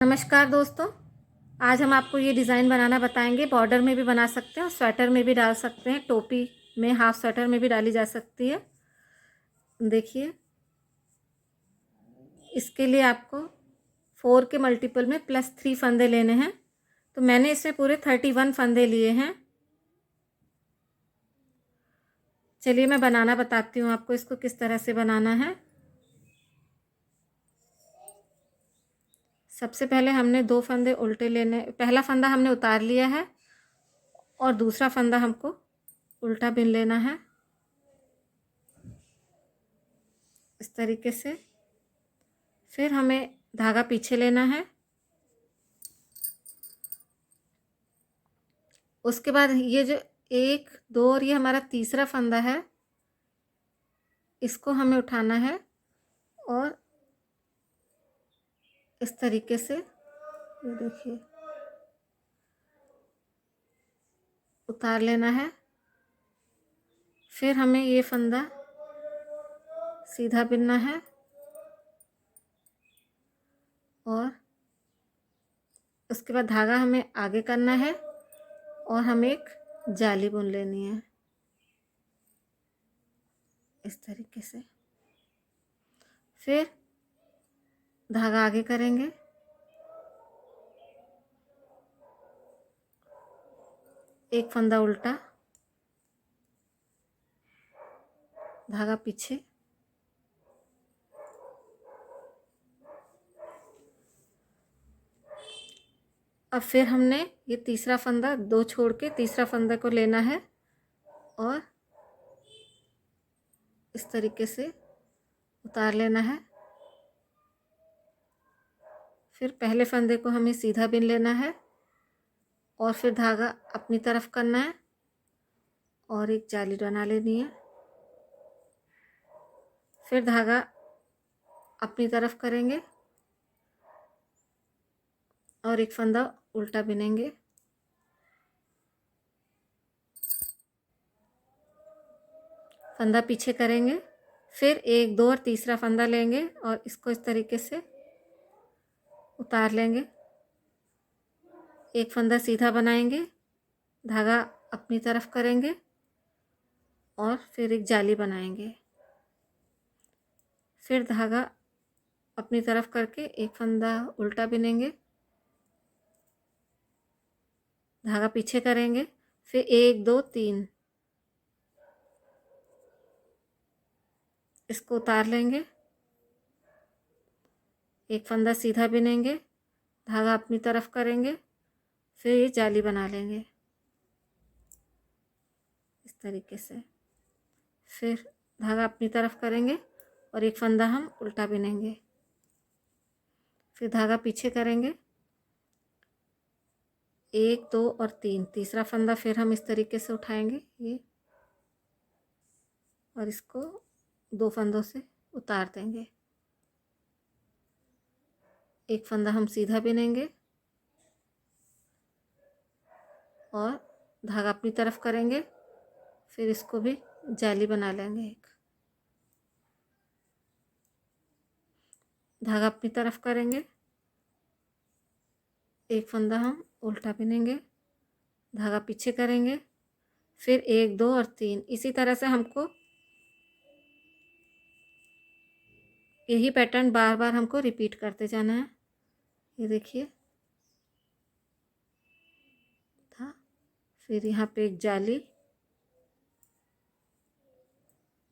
नमस्कार दोस्तों। आज हम आपको ये डिज़ाइन बनाना बताएंगे। बॉर्डर में भी बना सकते हैं और स्वेटर में भी डाल सकते हैं। टोपी में, हाफ स्वेटर में भी डाली जा सकती है। देखिए, इसके लिए आपको 4 के मल्टीपल में +3 फंदे लेने हैं। तो मैंने इसमें पूरे 31 फंदे लिए हैं। चलिए मैं बनाना बताती हूँ आपको, इसको किस तरह से बनाना है। सबसे पहले हमने 2 फंदे उल्टे लेने, पहला फंदा हमने उतार लिया है और दूसरा फंदा हमको उल्टा बिन लेना है इस तरीके से। फिर हमें धागा पीछे लेना है। उसके बाद ये जो 1, 2 और ये हमारा तीसरा फंदा है, इसको हमें उठाना है और इस तरीके से, ये देखिए, उतार लेना है। फिर हमें ये फंदा सीधा बिनना है और उसके बाद धागा हमें आगे करना है और हमें एक जाली बुन लेनी है इस तरीके से। फिर धागा आगे करेंगे, एक फंदा उल्टा, धागा पीछे, अब फिर हमने ये तीसरा फंदा 2 छोड़ के तीसरा फंदा को लेना है और इस तरीके से उतार लेना है। फिर पहले फंदे को हमें सीधा बिन लेना है और फिर धागा अपनी तरफ करना है और एक जाली बना लेनी है। फिर धागा अपनी तरफ करेंगे और एक फंदा उल्टा बिनेंगे। फंदा पीछे करेंगे, फिर 1, 2 और तीसरा फंदा लेंगे और इसको इस तरीके से उतार लेंगे। एक फंदा सीधा बनाएंगे, धागा अपनी तरफ करेंगे और फिर एक जाली बनाएंगे। फिर धागा अपनी तरफ करके एक फंदा उल्टा बिनेंगे, धागा पीछे करेंगे, फिर 1, 2, 3 इसको उतार लेंगे। एक फंदा सीधा बिनेंगे, धागा अपनी तरफ करेंगे, फिर ये जाली बना लेंगे इस तरीके से। फिर धागा अपनी तरफ करेंगे और एक फंदा हम उल्टा बिनेंगे। फिर धागा पीछे करेंगे, 1, 2 और 3 तीसरा फंदा फिर हम इस तरीके से उठाएंगे ये, और इसको 2 फंदों से उतार देंगे। एक फंदा हम सीधा बिनेंगे और धागा अपनी तरफ करेंगे, फिर इसको भी जाली बना लेंगे। एक धागा अपनी तरफ करेंगे, एक फंदा हम उल्टा बिनेंगे, धागा पीछे करेंगे, फिर 1, 2 और 3 इसी तरह से हमको यही पैटर्न बार बार हमको रिपीट करते जाना है। ये देखिए था, फिर यहाँ पे एक जाली,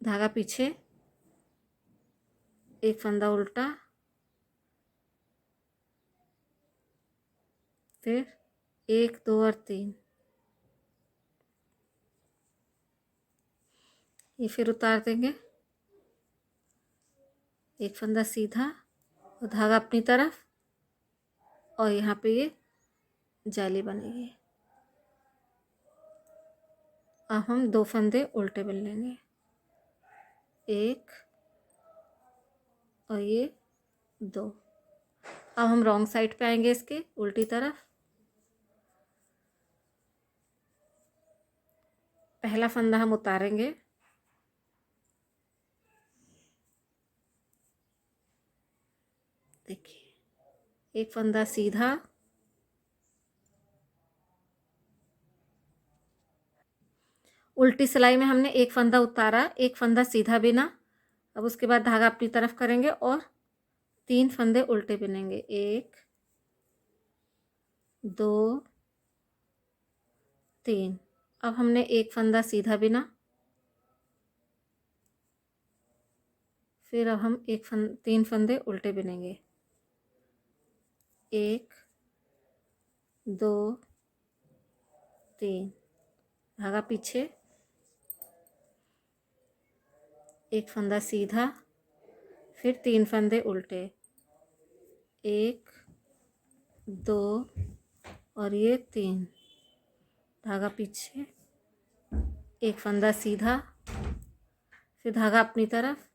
धागा पीछे, एक फंदा उल्टा, फिर 1, 2 और 3 ये फिर उतार देंगे। एक फंदा सीधा और धागा अपनी तरफ और यहाँ पे ये जाली बनेगी। अब हम 2 फंदे उल्टे बिन लेंगे, एक और ये 2। अब हम रॉन्ग साइड पे आएंगे, इसके उल्टी तरफ। पहला फंदा हम उतारेंगे, देखिए एक फंदा सीधा, उल्टी सिलाई में हमने एक फंदा उतारा, एक फंदा सीधा बिना। अब उसके बाद धागा अपनी तरफ करेंगे और 3 फंदे उल्टे बिनेंगे। 1 2 3। अब हमने एक फंदा सीधा बिना, फिर अब हम 3 फंदे उल्टे बिनेंगे। 1 2 3, धागा पीछे, एक फंदा सीधा, फिर 3 फंदे उल्टे। 1 2 और ये 3, धागा पीछे, एक फंदा सीधा, फिर धागा अपनी तरफ।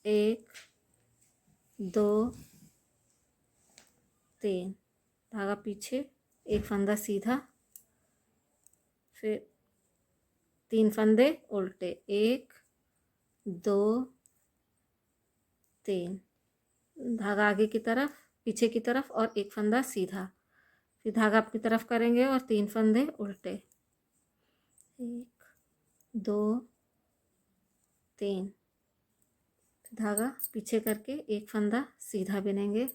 1 2 3, धागा पीछे, एक फंदा सीधा, फिर 3 फंदे उल्टे। 1 2 3, धागा आगे की तरफ, पीछे की तरफ और एक फंदा सीधा, फिर धागा अपनी तरफ करेंगे और 3 फंदे उल्टे। 1 2 3, धागा पीछे करके एक फंदा सीधा बिनेंगे,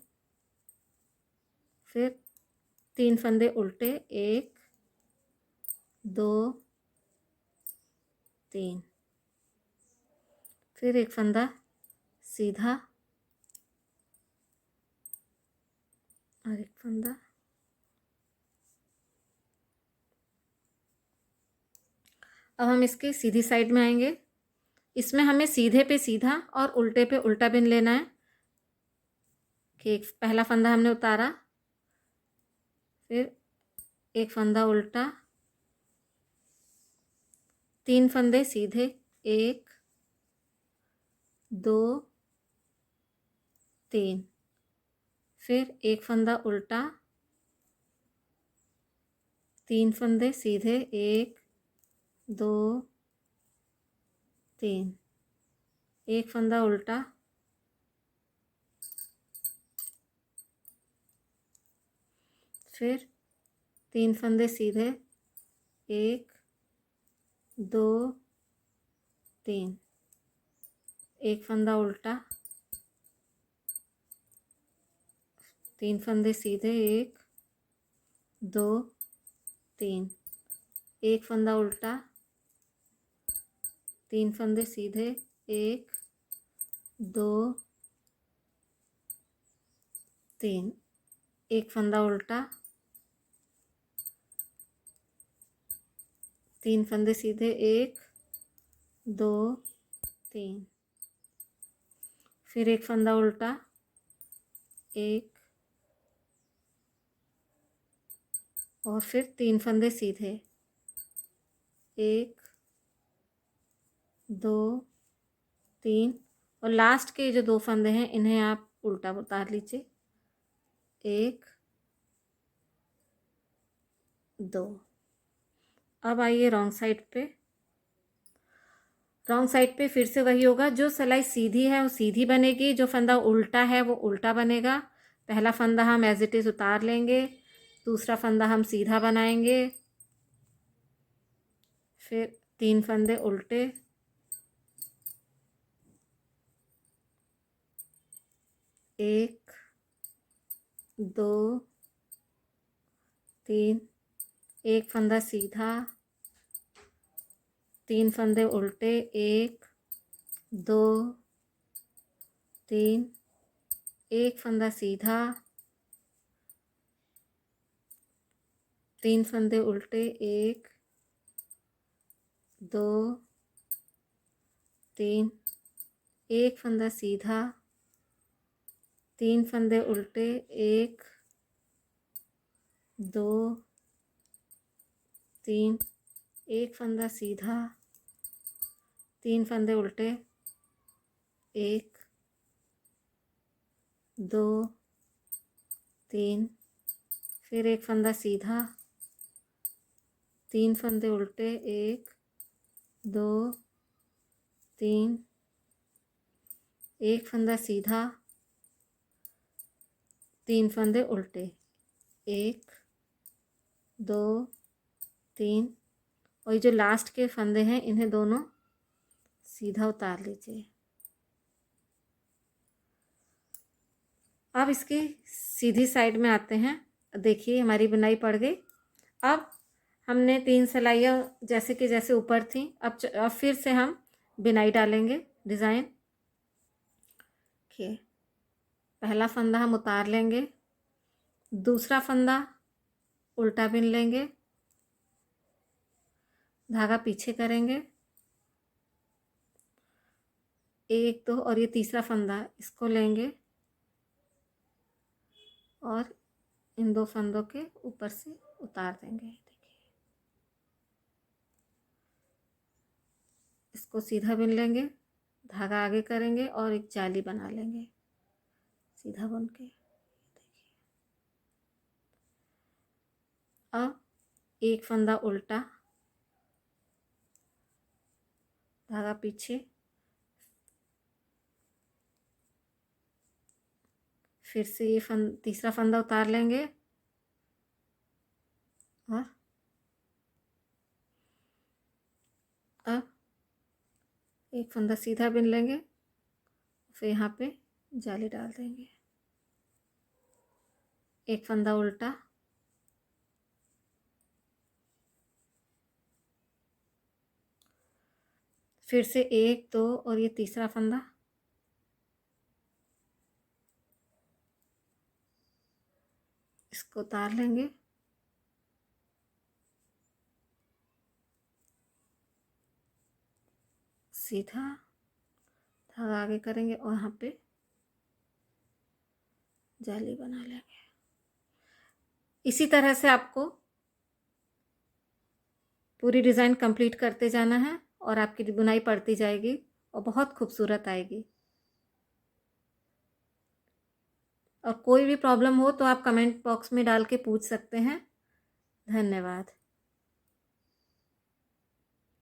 फिर 3 फंदे उल्टे। 1 2 3, फिर एक फंदा सीधा और एक फंदा। अब हम इसके सीधी साइड में आएंगे। इसमें हमें सीधे पे सीधा और उल्टे पे उल्टा बिन लेना है कि एक पहला फंदा हमने उतारा, फिर एक फंदा उल्टा, 3 फंदे सीधे। 1 2 3, फिर एक फंदा उल्टा, 3 फंदे सीधे। 1 2 3, एक फंदा उल्टा, फिर 3 फंदे सीधे। 1 2 3, एक फंदा उल्टा, 3 फंदे सीधे। 1 2 3, एक फंदा उल्टा, 3 फंदे सीधे। 1 2 3, एक फंदा उल्टा, 3 फंदे सीधे। 1 2 3, फिर एक फंदा उल्टा, 1 और फिर 3 फंदे सीधे। 1 2 3, और लास्ट के जो 2 फंदे हैं इन्हें आप उल्टा उतार लीजिए। 1 2। अब आइए रॉन्ग साइड पे। रॉन्ग साइड पे फिर से वही होगा, जो सिलाई सीधी है वो सीधी बनेगी, जो फंदा उल्टा है वो उल्टा बनेगा। पहला फंदा हम एज इट इज़ उतार लेंगे, दूसरा फंदा हम सीधा बनाएंगे, फिर 3 फंदे उल्टे। 1 2 3, एक फंदा सीधा, 3 फंदे उल्टे। 1 2 3, एक फंदा सीधा, 3 फंदे उल्टे। 1 2 3, एक फंदा सीधा, 3 फंदे उल्टे। 1 2 3, एक फंदा सीधा, 3 फंदे उल्टे। 1 2 3, फिर एक फंदा सीधा, 3 फंदे उल्टे। 1 2 3, एक फंदा सीधा, 3 फंदे उल्टे, 1 2 3, और ये जो लास्ट के फंदे हैं इन्हें दोनों सीधा उतार लीजिए। अब इसकी सीधी साइड में आते हैं। देखिए हमारी बुनाई पड़ गई। अब हमने 3 सिलाइयाँ जैसे कि जैसे ऊपर थी, अब फिर से हम बिनाई डालेंगे डिज़ाइन के। पहला फंदा हम उतार लेंगे, दूसरा फंदा उल्टा बिन लेंगे, धागा पीछे करेंगे, 1 2, और ये तीसरा फंदा इसको लेंगे और इन 2 फंदों के ऊपर से उतार देंगे। देखिए इसको सीधा बिन लेंगे, धागा आगे करेंगे और एक जाली बना लेंगे सीधा बुन के। देखिए अब एक फंदा उल्टा, धागा पीछे, फिर से ये तीसरा फंदा उतार लेंगे और अब एक फंदा सीधा बिन लेंगे, फिर यहाँ पे जाली डाल देंगे, एक फंदा उल्टा, फिर से 1 2 और ये तीसरा फंदा, इसको उतार लेंगे, सीधा धागा आगे करेंगे और यहाँ पे जाली बना लेंगे। इसी तरह से आपको पूरी डिज़ाइन कंप्लीट करते जाना है और आपकी बुनाई पड़ती जाएगी और बहुत खूबसूरत आएगी। और कोई भी प्रॉब्लम हो तो आप कमेंट बॉक्स में डाल के पूछ सकते हैं। धन्यवाद।